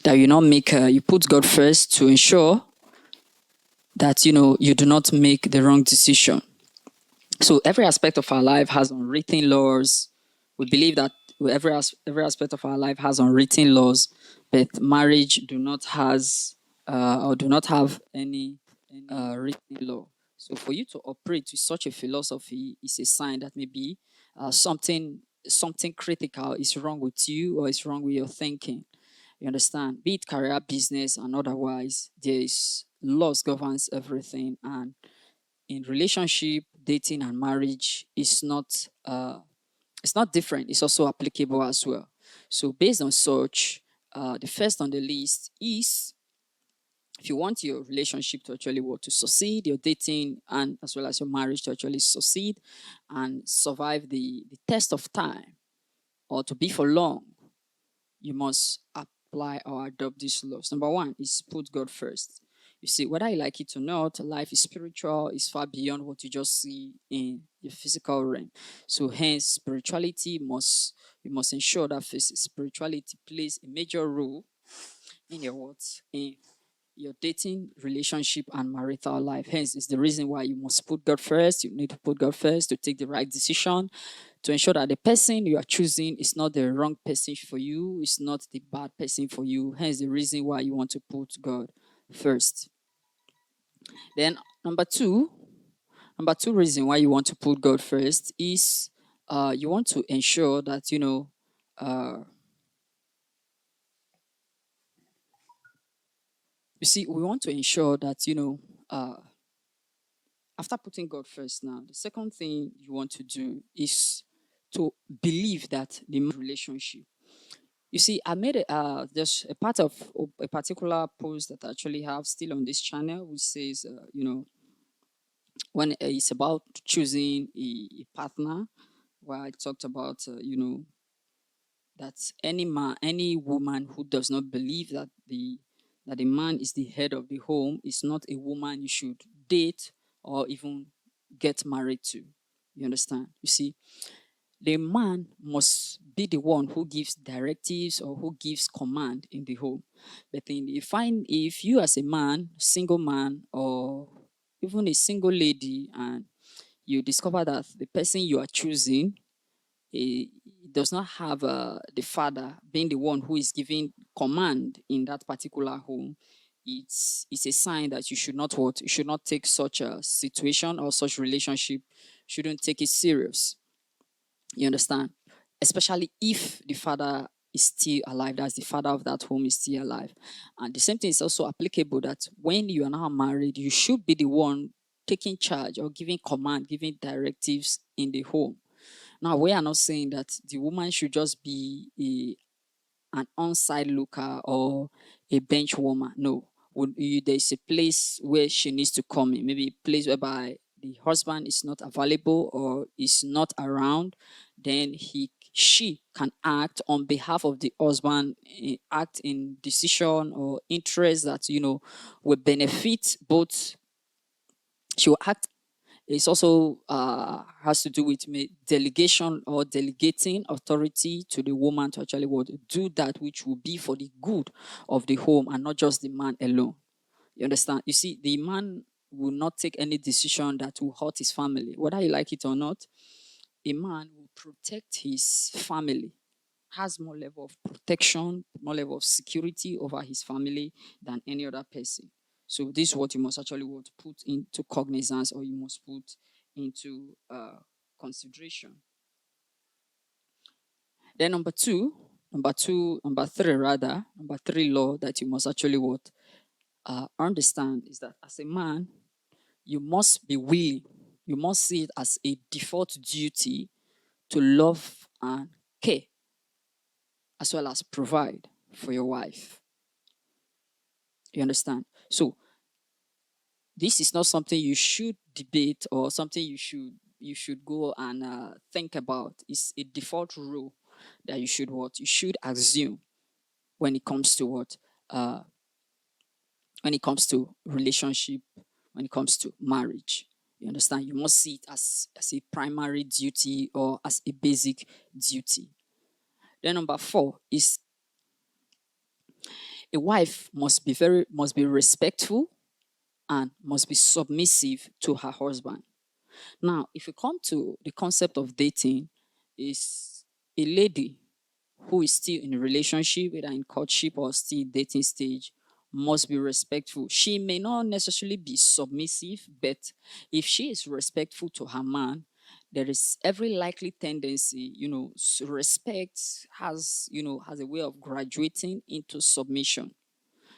that you put God first to ensure that you do not make the wrong decision. So every aspect of our life has unwritten laws. We believe that every aspect of our life has unwritten laws, but marriage do not have any written law. So for you to operate with such a philosophy is a sign that maybe something critical is wrong with you or is wrong with your thinking. You understand? Be it career, business, and otherwise, there is laws governs everything, and in relationship, dating, and marriage is not it's not different. It's also applicable as well. So based on such, the first on the list is, if you want your relationship to actually work, to succeed, your dating and as well as your marriage to actually succeed and survive the test of time or to be for long, you must apply or adopt these laws. Number one is put God first. You see, whether you like it or not, life is spiritual, is far beyond what you just see in the physical realm. So hence, spirituality you must ensure that spirituality plays a major role in your what? In your dating, relationship, and marital life. Hence, is the reason why you must put God first. You need to put God first to take the right decision, to ensure that the person you are choosing is not the wrong person for you, it's not the bad person for you. Hence, the reason why you want to put God first. Then, number two reason why you want to put God first is you want to ensure that you see, we want to ensure that after putting God first, now the second thing you want to do is to believe that the relationship. You see, I made just a part of a particular post that I actually have still on this channel, which says, when it's about choosing a partner, where I talked about, that any woman who does not believe that the man is the head of the home is not a woman you should date or even get married to. You understand? You see, the man must be the one who gives directives or who gives command in the home. But then if you as a man, single man, or even a single lady, and you discover that the person you are choosing does not have the father being the one who is giving command in that particular home, it's a sign that you should not take such a situation or such relationship, shouldn't take it serious. You understand? Especially if the father is still alive, that's the father of that home is still alive. And the same thing is also applicable, that when you are now married, you should be the one taking charge or giving command, giving directives in the home. Now, we are not saying that the woman should just be an on-side looker or a bench warmer. No. There's a place where she needs to come in, maybe a place whereby the husband is not available or is not around, then she can act on behalf of the husband, act in decision or interest that will benefit both. She will act. It's also has to do with delegation or delegating authority to the woman to actually do that which will be for the good of the home and not just the man alone. You understand? You see, the man will not take any decision that will hurt his family, whether you like it or not. A man will protect his family, has more level of protection, more level of security over his family than any other person. So this is what you must actually put into cognizance, or you must put into consideration. Then number three law that you must actually understand is that as a man, you must be willing, you must see it as a default duty to love and care, as well as provide for your wife. You understand? So this is not something you should debate or something you should go and think about. It's a default rule that you should assume when it comes to when it comes to relationship, when it comes to marriage. You understand? You must see it as a primary duty or as a basic duty. Then number 4 is A wife must be respectful and must be submissive to her husband. Now, if we come to the concept of dating, is a lady who is still in a relationship, whether in courtship or still dating stage, must be respectful. She may not necessarily be submissive, but if she is respectful to her man, there is every likely tendency, respect has a way of graduating into submission.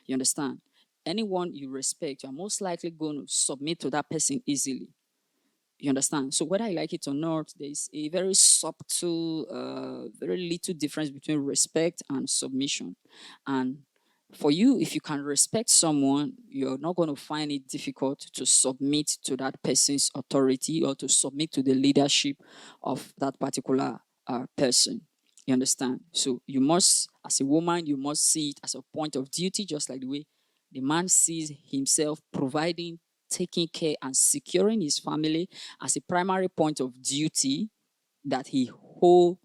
You understand? Anyone you respect, you're most likely going to submit to that person easily. You understand? So whether you like it or not, there's a very subtle, very little difference between respect and submission. And for you, if you can respect someone, you're not going to find it difficult to submit to that person's authority or to submit to the leadership of that particular person. You understand? So you must, as a woman, you must see it as a point of duty, just like the way the man sees himself providing, taking care, and securing his family as a primary point of duty that he owe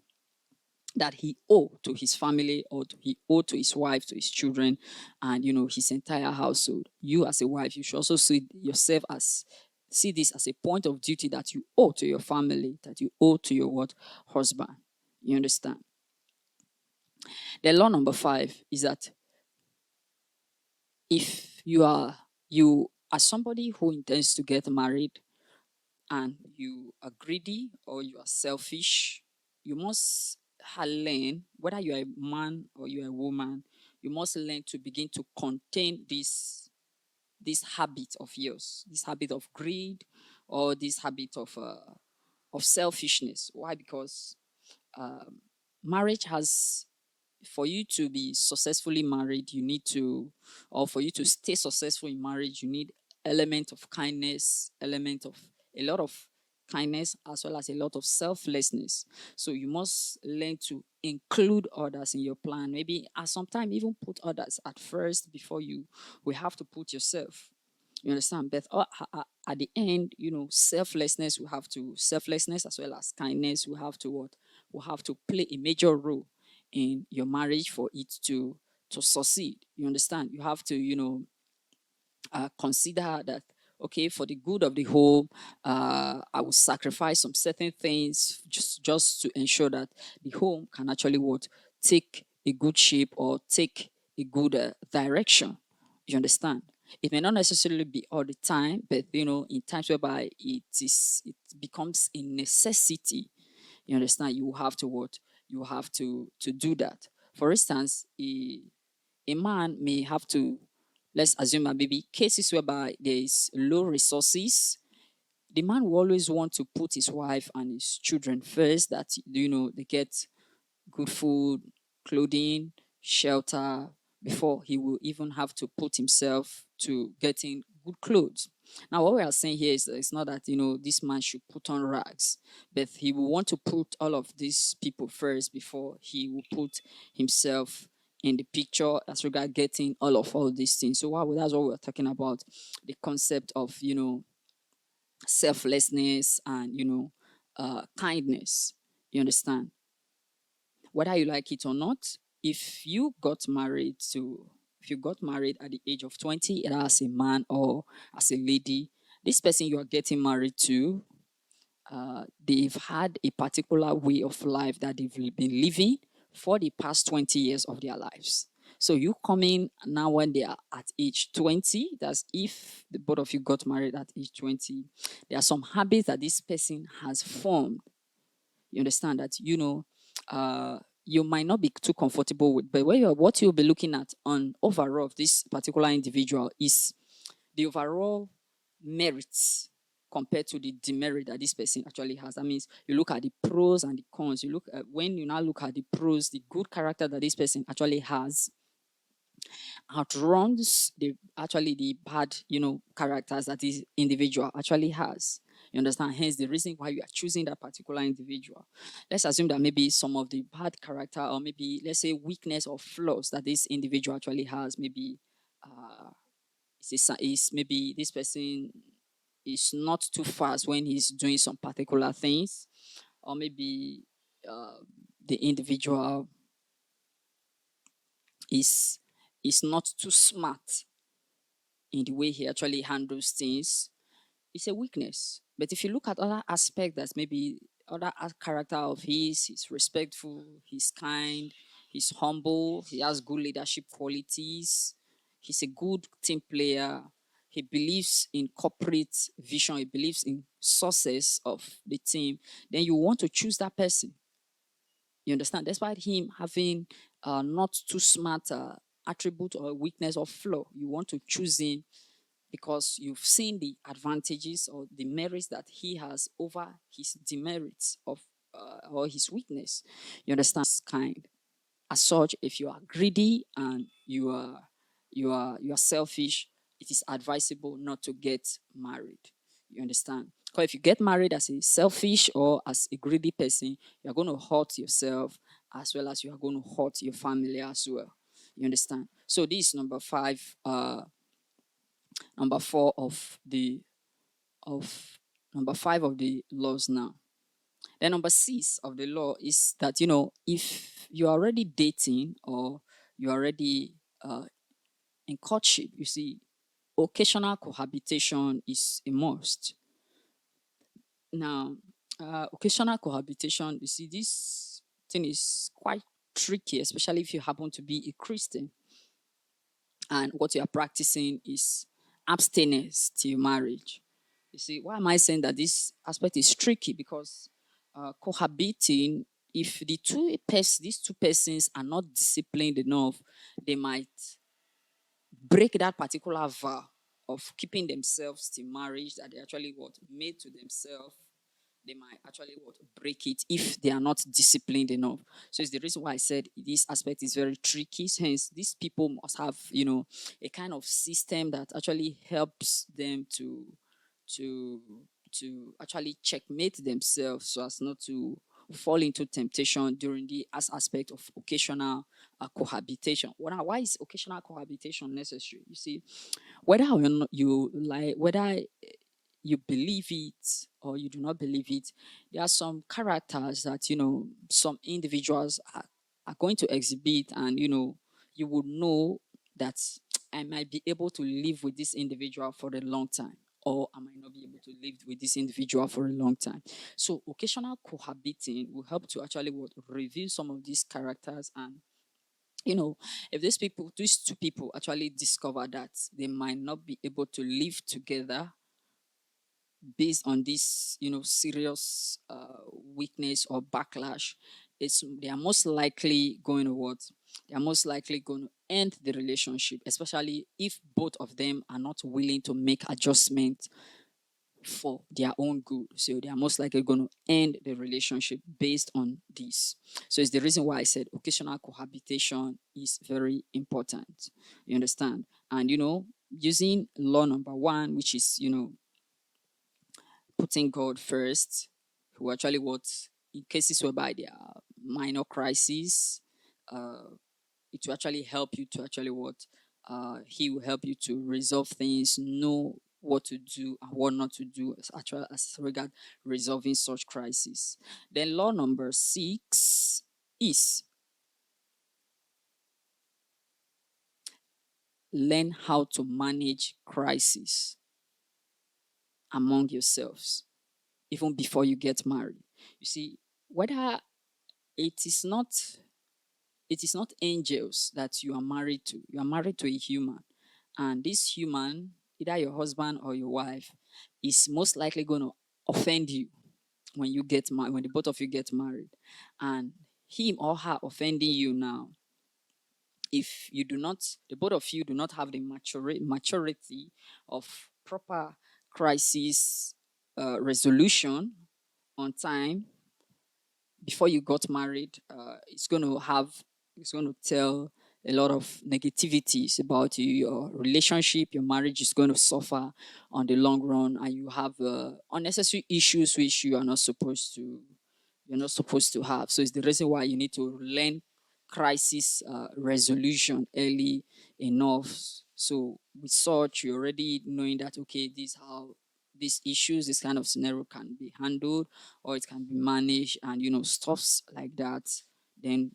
to his family, or he owe to his wife, to his children, and his entire household. You as a wife, you should also see this as a point of duty that you owe to your family, that you owe to your husband. You understand? The law number 5 is that if you are somebody who intends to get married and you are greedy or you are selfish, you must learn, whether you are a man or you are a woman, you must learn to begin to contain this habit of yours, this habit of greed, or this habit of selfishness. Why? Because marriage has for you to be successfully married, you need to, or for you to stay successful in marriage, you need element of kindness, a lot of kindness, as well as a lot of selflessness. So you must learn to include others in your plan. Maybe at some time, even put others at first before you will have to put yourself. You understand? But at the end, selflessness as well as kindness will have to what? Will have to play a major role in your marriage for it to succeed. You understand? You have to, consider that, okay, for the good of the home, I will sacrifice some certain things just to ensure that the home can actually take a good shape or take a good direction. You understand? It may not necessarily be all the time, but in times whereby it becomes a necessity. You understand? You have to You have to do that. For instance, a man may have to, let's assume that maybe cases whereby there is low resources, the man will always want to put his wife and his children first, that they get good food, clothing, shelter, before he will even have to put himself to getting good clothes. Now, what we are saying here is that it's not that this man should put on rags, but he will want to put all of these people first before he will put himself in the picture as regard getting all these things. So that's what we're talking about, the concept of selflessness and kindness. You understand? Whether you like it or not, if you got married at the age of 20, either as a man or as a lady, this person you are getting married to, they've had a particular way of life that they've been living for the past 20 years of their lives. So you come in now when they are at age 20, that's if the both of you got married at age 20, there are some habits that this person has formed. You understand that, you might not be too comfortable with, but what you'll be looking at on overall of this particular individual is the overall merits compared to the demerit that this person actually has. That means you look at the pros and the cons. You look at, when you now look at the pros, the good character that this person actually has outruns the bad, characters that this individual actually has. You understand? Hence the reason why you are choosing that particular individual. Let's assume that maybe some of the bad character, or maybe let's say weakness or flaws that this individual actually has, maybe maybe this person is not too fast when he's doing some particular things, or maybe the individual is is not too smart in the way he actually handles things, it's a weakness. But if you look at other aspects, that's maybe other character of his, he's respectful, he's kind, he's humble, he has good leadership qualities, he's a good team player, he believes in corporate vision, he believes in success of the team, then you want to choose that person. You understand? Despite him having not too smart attribute or weakness or flaw, you want to choose him because you've seen the advantages or the merits that he has over his demerits of or his weakness. You understand? Kind. As such, if you are greedy and you are selfish, it is advisable not to get married. You understand? Because if you get married as a selfish or as a greedy person, you're going to hurt yourself as well as you are going to hurt your family as well. You understand? So this is number four of number five of the laws now. Then number six of the law is that if you're already dating or you're already in courtship, you see, occasional cohabitation is a must. Now, occasional cohabitation, you see, this thing is quite tricky, especially if you happen to be a Christian and what you are practicing is abstinence till marriage. You see, why am I saying that this aspect is tricky? Because cohabiting, if these two persons are not disciplined enough, they might break that particular vow of keeping themselves till marriage that they actually made to themselves. They might actually break it if they are not disciplined enough. So it's the reason why I said this aspect is very tricky. Hence, these people must have a kind of system that actually helps them to to actually checkmate themselves so as not to fall into temptation during the aspect of occasional cohabitation. Why is occasional cohabitation necessary? You see, whether or not whether you believe it or you do not believe it, there are some characters that some individuals are going to exhibit, and you would know that I might be able to live with this individual for a long time, or I might not be able to live with this individual for a long time. So occasional cohabiting will help to actually reveal some of these characters. And if these two people actually discover that they might not be able to live together based on this serious weakness or backlash, they are most likely going to they are most likely going to end the relationship, especially if both of them are not willing to make adjustments for their own good. So they are most likely going to end the relationship based on this. So it's the reason why I said occasional cohabitation is very important. You understand? And using law number one, which is putting God first, who actually in cases whereby there are minor crises, it will actually help you to actually he will help you to resolve things, know what to do and what not to do as regard resolving such crises. Then law number six is learn how to manage crisis among yourselves, even before you get married. You see, whether it is not angels that you are married to. You are married to a human. And this human, either your husband or your wife, is most likely going to offend you when you get married, when the both of you get married. And him or her offending you now, if you do not, the both of you do not have the maturity of proper crisis resolution on time before you got married, it's going to tell a lot of negativities about you. Your relationship, your marriage is going to suffer on the long run, and you have unnecessary issues which you're not supposed to have. So it's the reason why you need to learn crisis resolution early enough. So with such, you're already knowing that okay, this how these issues, this kind of scenario can be handled or it can be managed, and stuffs like that. Then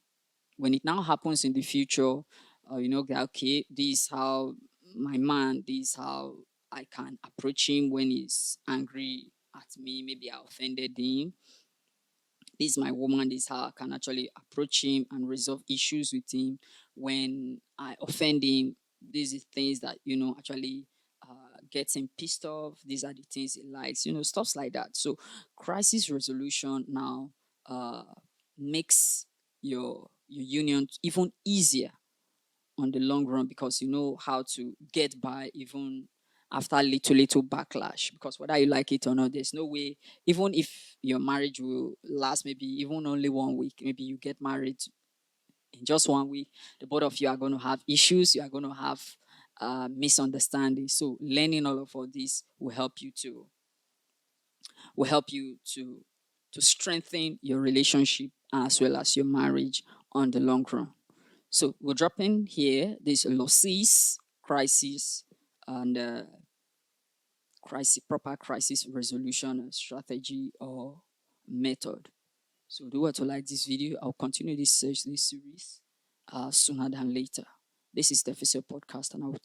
when it now happens in the future, that, okay, this is how my man, this is how I can approach him when he's angry at me. Maybe I offended him. This is my woman, this is how I can actually approach him and resolve issues with him when I offend him. These are things that, actually gets him pissed off. These are the things he likes, stuff like that. So crisis resolution now makes your union even easier on the long run, because you know how to get by even after little backlash. Because whether you like it or not, there's no way, even if your marriage will last maybe even only 1 week, maybe you get married in just 1 week, the both of you are going to have issues, you are going to have misunderstandings. So learning all of this will help you to strengthen your relationship as well as your marriage on the long run. So we're dropping here this losses, crisis, and proper crisis resolution strategy or method. So do what to like this video. I'll continue this series sooner than later. This is the DEFISIL podcast, and I will talk